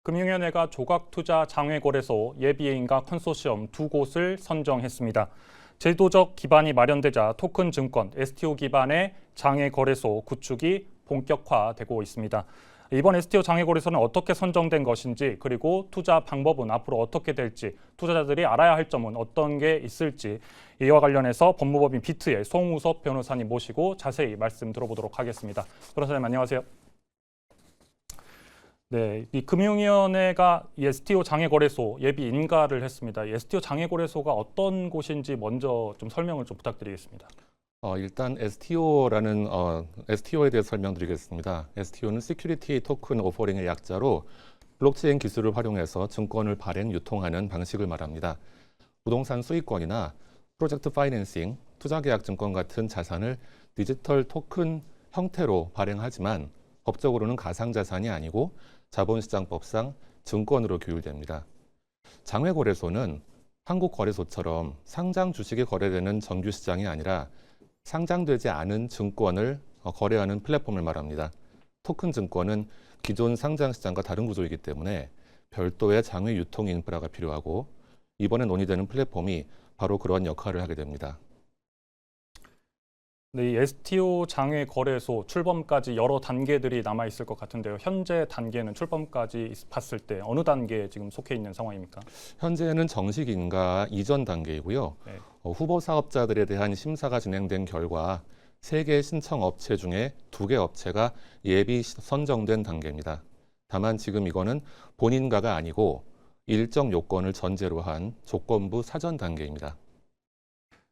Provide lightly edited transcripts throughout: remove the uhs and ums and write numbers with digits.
금융위원회가 조각투자 장외거래소 예비인가 컨소시엄 두 곳을 선정했습니다. 제도적 기반이 마련되자 토큰 증권 STO 기반의 장외거래소 구축이 본격화되고 있습니다. 이번 STO 장외거래소는 어떻게 선정된 것인지, 그리고 투자 방법은 앞으로 어떻게 될지, 투자자들이 알아야 할 점은 어떤 게 있을지, 이와 관련해서 법무법인 비트의 송우섭 변호사님 모시고 자세히 말씀 들어보도록 하겠습니다. 변호사님 안녕하세요. 네, 이 금융위원회가 이 STO 장외거래소 예비 인가를 했습니다. 이 STO 장외거래소가 어떤 곳인지 먼저 좀 설명을 좀 부탁드리겠습니다. 일단 STO에 대해 설명드리겠습니다. STO는 Security Token Offering의 약자로 블록체인 기술을 활용해서 증권을 발행, 유통하는 방식을 말합니다. 부동산 수익권이나 프로젝트 파이낸싱, 투자계약 증권 같은 자산을 디지털 토큰 형태로 발행하지만 법적으로는 가상자산이 아니고 자본시장법상 증권으로 규율됩니다. 장외거래소는 한국거래소처럼 상장 주식이 거래되는 정규시장이 아니라 상장되지 않은 증권을 거래하는 플랫폼을 말합니다. 토큰 증권은 기존 상장시장과 다른 구조이기 때문에 별도의 장외 유통 인프라가 필요하고, 이번에 논의되는 플랫폼이 바로 그런 역할을 하게 됩니다. 네, 이 STO 장외거래소 출범까지 여러 단계들이 남아 있을 것 같은데요. 현재 단계는 출범까지 봤을 때 어느 단계에 지금 속해 있는 상황입니까? 현재는 정식 인가 이전 단계이고요. 네. 후보 사업자들에 대한 심사가 진행된 결과 3개 신청 업체 중에 2개 업체가 예비 선정된 단계입니다. 다만 지금 이거는 본인가가 아니고 일정 요건을 전제로 한 조건부 사전 단계입니다.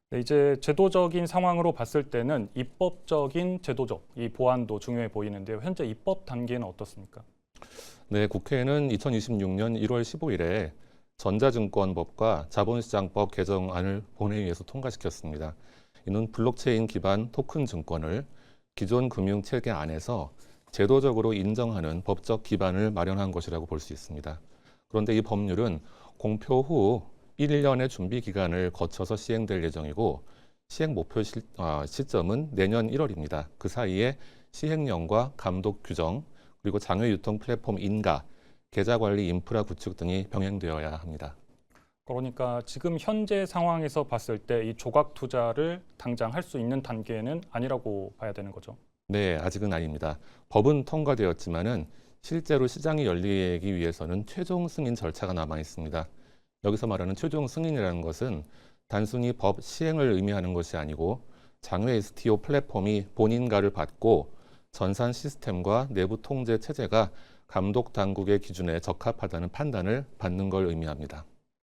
네, 이제 제도적인 상황으로 봤을 때는 입법적인 제도적 이 보완도 중요해 보이는데요. 현재 입법 단계는 어떻습니까? 네, 국회는 2026년 1월 15일에 전자증권법과 자본시장법 개정안을 본회의에서 통과시켰습니다. 이는 블록체인 기반 토큰 증권을 기존 금융체계 안에서 제도적으로 인정하는 법적 기반을 마련한 것이라고 볼 수 있습니다. 그런데 이 법률은 공표 후 1년의 준비 기간을 거쳐서 시행될 예정이고, 시행 목표 시점은 내년 1월입니다. 그 사이에 시행령과 감독 규정, 그리고 장외 유통 플랫폼 인가, 계좌 관리 인프라 구축 등이 병행되어야 합니다. 그러니까 지금 현재 상황에서 봤을 때 이 조각 투자를 당장 할 수 있는 단계는 아니라고 봐야 되는 거죠. 네, 아직은 아닙니다. 법은 통과되었지만은 실제로 시장이 열리기 위해서는 최종 승인 절차가 남아 있습니다. 여기서 말하는 최종 승인이라는 것은 단순히 법 시행을 의미하는 것이 아니고, 장외 STO 플랫폼이 본인가를 받고 전산 시스템과 내부 통제 체제가 감독 당국의 기준에 적합하다는 판단을 받는 걸 의미합니다.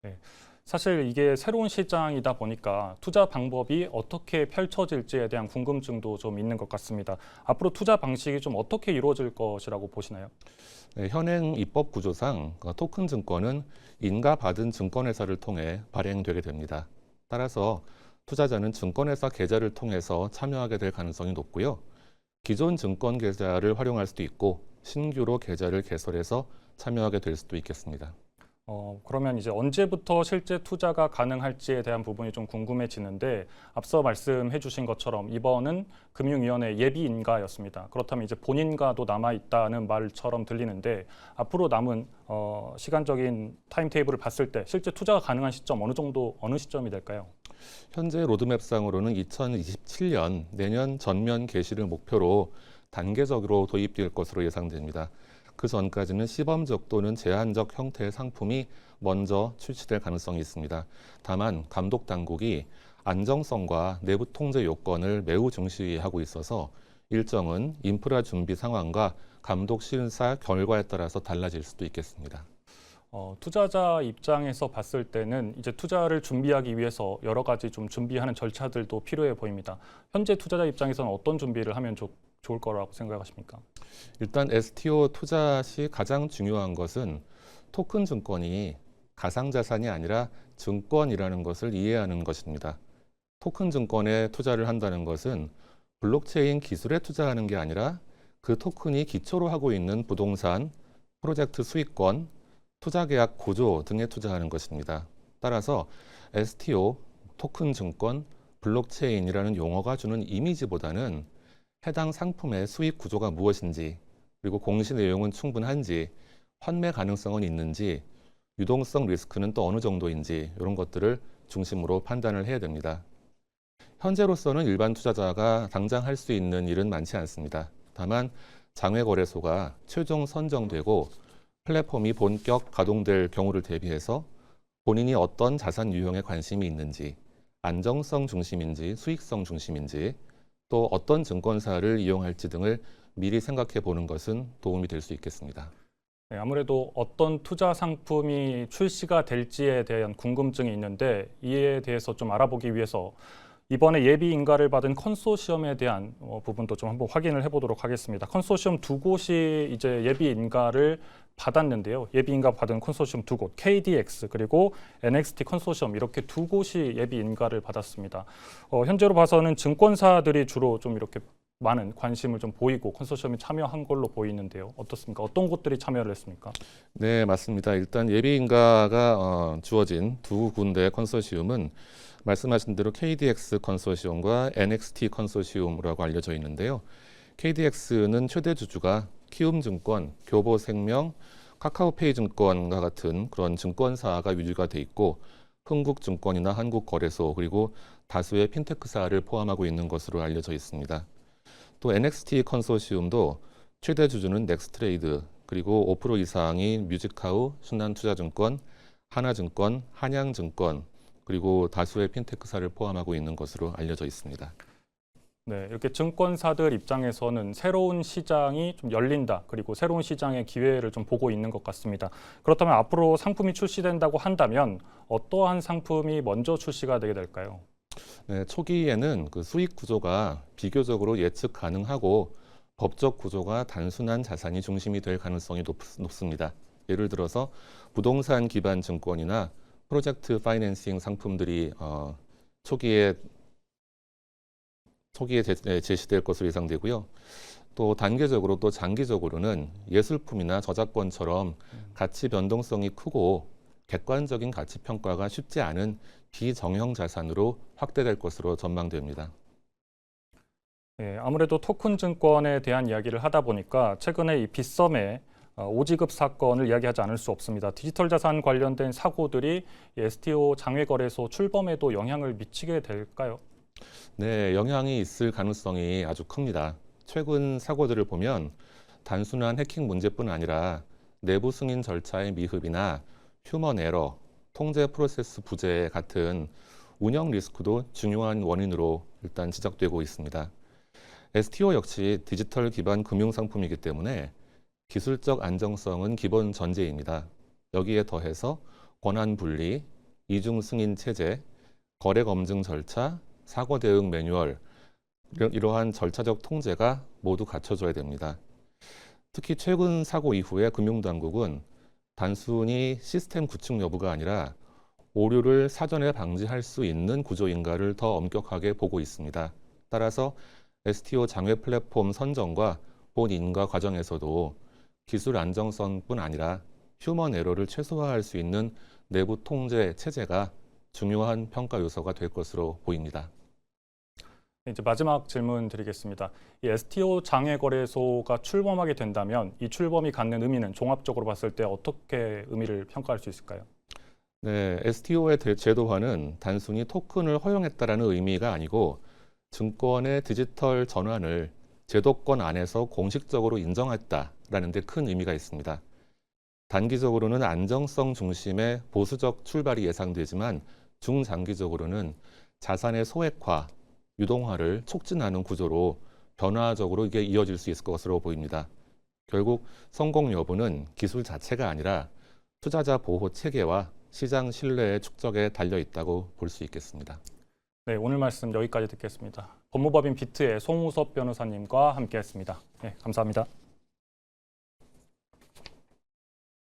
네. 사실 이게 새로운 시장이다 보니까 투자 방법이 어떻게 펼쳐질지에 대한 궁금증도 좀 있는 것 같습니다. 앞으로 투자 방식이 좀 어떻게 이루어질 것이라고 보시나요? 네, 현행 입법 구조상 토큰 증권은 인가받은 증권회사를 통해 발행되게 됩니다. 따라서 투자자는 증권회사 계좌를 통해서 참여하게 될 가능성이 높고요. 기존 증권 계좌를 활용할 수도 있고, 신규로 계좌를 개설해서 참여하게 될 수도 있겠습니다. 그러면 이제 언제부터 실제 투자가 가능할지에 대한 부분이 좀 궁금해지는데, 앞서 말씀해 주신 것처럼 이번은 금융위원회 예비인가였습니다. 그렇다면 이제 본인가도 남아있다는 말처럼 들리는데, 앞으로 남은 시간적인 타임테이블을 봤을 때 실제 투자가 가능한 시점 어느 시점이 될까요? 현재 로드맵상으로는 2027년 내년 전면 개시를 목표로 단계적으로 도입될 것으로 예상됩니다. 그 전까지는 시범적 또는 제한적 형태의 상품이 먼저 출시될 가능성이 있습니다. 다만 감독 당국이 안정성과 내부 통제 요건을 매우 중시하고 있어서 일정은 인프라 준비 상황과 감독 심사 결과에 따라서 달라질 수도 있겠습니다. 투자자 입장에서 봤을 때는 이제 투자를 준비하기 위해서 여러 가지 좀 준비하는 절차들도 필요해 보입니다. 현재 투자자 입장에서는 어떤 준비를 하면 좋을 거라고 생각하십니까? 일단 STO 투자 시 가장 중요한 것은 토큰 증권이 가상자산이 아니라 증권이라는 것을 이해하는 것입니다. 토큰 증권에 투자를 한다는 것은 블록체인 기술에 투자하는 게 아니라 그 토큰이 기초로 하고 있는 부동산, 프로젝트 수익권, 투자계약 구조 등에 투자하는 것입니다. 따라서 STO, 토큰 증권, 블록체인이라는 용어가 주는 이미지보다는 해당 상품의 수익 구조가 무엇인지, 그리고 공시 내용은 충분한지, 환매 가능성은 있는지, 유동성 리스크는 또 어느 정도인지 이런 것들을 중심으로 판단을 해야 됩니다. 현재로서는 일반 투자자가 당장 할 수 있는 일은 많지 않습니다. 다만 장외거래소가 최종 선정되고 플랫폼이 본격 가동될 경우를 대비해서 본인이 어떤 자산 유형에 관심이 있는지, 안정성 중심인지 수익성 중심인지, 또 어떤 증권사를 이용할지 등을 미리 생각해 보는 것은 도움이 될 수 있겠습니다. 네, 아무래도 어떤 투자 상품이 출시가 될지에 대한 궁금증이 있는데 이에 대해서 좀 알아보기 위해서 이번에 예비 인가를 받은 컨소시엄에 대한 부분도 좀 한번 확인을 해보도록 하겠습니다. 컨소시엄 두 곳이 이제 예비 인가를 받았는데요. 예비 인가 받은 컨소시엄 두 곳, KDX 그리고 NXT 컨소시엄 이렇게 두 곳이 예비 인가를 받았습니다. 현재로 봐서는 증권사들이 주로 좀 이렇게 많은 관심을 좀 보이고 컨소시엄이 참여한 걸로 보이는데요. 어떻습니까? 어떤 곳들이 참여를 했습니까? 네, 맞습니다. 일단 예비 인가가 주어진 두 군데 컨소시엄은 말씀하신 대로 KDX 컨소시엄과 NXT 컨소시엄이라고 알려져 있는데요. KDX는 최대 주주가 키움증권, 교보생명, 카카오페이 증권과 같은 그런 증권사가 유지가 돼 있고 흥국증권이나 한국거래소 그리고 다수의 핀테크사를 포함하고 있는 것으로 알려져 있습니다. 또 NXT 컨소시엄도 최대 주주는 넥스트레이드 그리고 5% 이상이 뮤직하우, 순환투자증권, 하나증권, 한양증권 그리고 다수의 핀테크사를 포함하고 있는 것으로 알려져 있습니다. 네, 이렇게 증권사들 입장에서는 새로운 시장이 좀 열린다. 그리고 새로운 시장의 기회를 좀 보고 있는 것 같습니다. 그렇다면 앞으로 상품이 출시된다고 한다면 어떠한 상품이 먼저 출시가 되게 될까요? 네, 초기에는 그 수익 구조가 비교적으로 예측 가능하고 법적 구조가 단순한 자산이 중심이 될 가능성이 높습니다. 예를 들어서 부동산 기반 증권이나 프로젝트 파이낸싱 상품들이 초기에 제시될 것으로 예상되고요. 또 단계적으로 또 장기적으로는 예술품이나 저작권처럼 가치 변동성이 크고 객관적인 가치 평가가 쉽지 않은 비정형 자산으로 확대될 것으로 전망됩니다. 네, 아무래도 토큰 증권에 대한 이야기를 하다 보니까 최근에 이 빗썸의 5지급 사건을 이야기하지 않을 수 없습니다. 디지털 자산 관련된 사고들이 STO 장외거래소 출범에도 영향을 미치게 될까요? 네, 영향이 있을 가능성이 아주 큽니다. 최근 사고들을 보면 단순한 해킹 문제뿐 아니라 내부 승인 절차의 미흡이나 휴먼 에러, 통제 프로세스 부재 같은 운영 리스크도 중요한 원인으로 일단 지적되고 있습니다. STO 역시 디지털 기반 금융 상품이기 때문에 기술적 안정성은 기본 전제입니다. 여기에 더해서 권한 분리, 이중 승인 체제, 거래 검증 절차, 사고 대응 매뉴얼, 이러한 절차적 통제가 모두 갖춰져야 됩니다. 특히 최근 사고 이후에 금융당국은 단순히 시스템 구축 여부가 아니라 오류를 사전에 방지할 수 있는 구조인가를 더 엄격하게 보고 있습니다. 따라서 STO 장외 플랫폼 선정과 본 인가 과정에서도 기술 안정성뿐 아니라 휴먼 에러를 최소화할 수 있는 내부 통제 체제가 중요한 평가 요소가 될 것으로 보입니다. 이제 마지막 질문 드리겠습니다. 이 STO 장외거래소가 출범하게 된다면 이 출범이 갖는 의미는 종합적으로 봤을 때 어떻게 의미를 평가할 수 있을까요? 네, STO의 제도화는 단순히 토큰을 허용했다라는 의미가 아니고 증권의 디지털 전환을 제도권 안에서 공식적으로 인정했다라는 데 큰 의미가 있습니다. 단기적으로는 안정성 중심의 보수적 출발이 예상되지만 중장기적으로는 자산의 소액화, 유동화를 촉진하는 구조로 변화적으로 이게 이어질 수 있을 것으로 보입니다. 결국 성공 여부는 기술 자체가 아니라 투자자 보호 체계와 시장 신뢰의 축적에 달려 있다고 볼 수 있겠습니다. 네, 오늘 말씀 여기까지 듣겠습니다. 법무법인 비트의 송우섭 변호사님과 함께했습니다. 네, 감사합니다.